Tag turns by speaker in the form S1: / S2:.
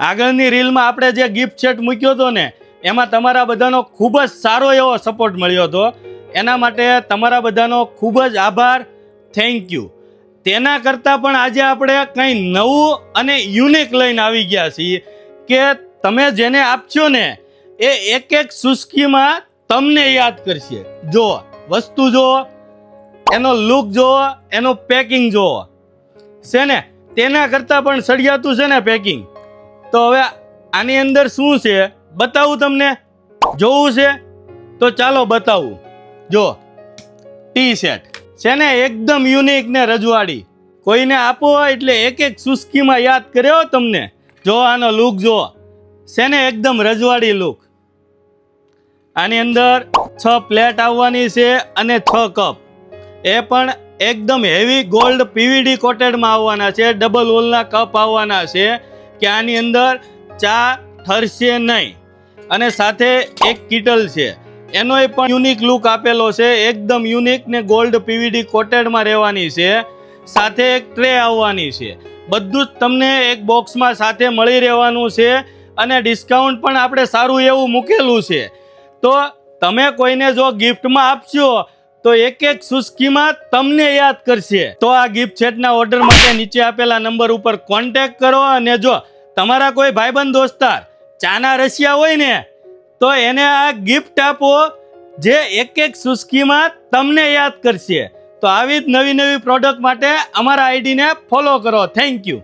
S1: આગળની રીલમાં આપણે જે ગિફ્ટ સેટ મૂક્યો હતો ને એમાં તમારા બધાનો ખૂબ જ સારો એવો સપોર્ટ મળ્યો હતો. એના માટે તમારા બધાનો ખૂબ જ આભાર, થેન્ક યુ. તેના કરતાં પણ આજે આપણે કંઈ નવું અને યુનિક લઈને આવી ગયા છીએ કે તમે જેને આપશો ને એ એક એક ચુસ્કીમાં તમને યાદ કરશે. જો વસ્તુ જો, એનો લુક જો, એનું પેકિંગ જો છે ને તેના કરતાં પણ સળિયાતું છે ને પેકિંગ. તો હવે આની અંદર શું છે બતાવું તમને? જોવું છે તો ચાલો બતાવું. જો ટી શર્ટ છે ને એકદમ યુનિક ને રજવાડી. કોઈને આપો એટલે એક એક ચુસ્કીમાં યાદ કર્યો તમને. જો આનો લુક જો છે ને એકદમ રજવાડી લુક. આની અંદર 6 પ્લેટ આવવાની છે અને 6 કપ. એ પણ એકદમ હેવી ગોલ્ડ પીવીડી કોટેડમાં આવવાના છે. ડબલ હોલના કપ આવવાના છે કે આની અંદર ચા ઠરશે નહીં. અને સાથે એક કિટલ છે, એનોય પણ યુનિક લુક આપેલો છે. એકદમ યુનિક ને ગોલ્ડ પીવીડી કોટેડમાં રહેવાની છે. સાથે એક ટ્રે આવવાની છે. બધું જ તમને એક બોક્સમાં સાથે મળી રહેવાનું છે અને ડિસ્કાઉન્ટ પણ આપણે સારું એવું મૂકેલું છે. તો તમે કોઈને જો ગિફ્ટમાં આપશો તો એક એક ચુસ્કીમાં તમને યાદ કરશે. તો આ ગિફ્ટ સેટના ઓર્ડર માટે નીચે આપેલા નંબર ઉપર કોન્ટેક્ટ કરો. અને જો તમારા કોઈ ભાઈબંધ દોસ્તાર ચાના રસિયા હોય ને તો એને આ ગિફ્ટ આપો જે એક એક ચુસ્કીમાં તમને યાદ કરશે. તો આવી જ નવી નવી પ્રોડક્ટ માટે અમારા આઈડીને ફોલો કરો. Thank you.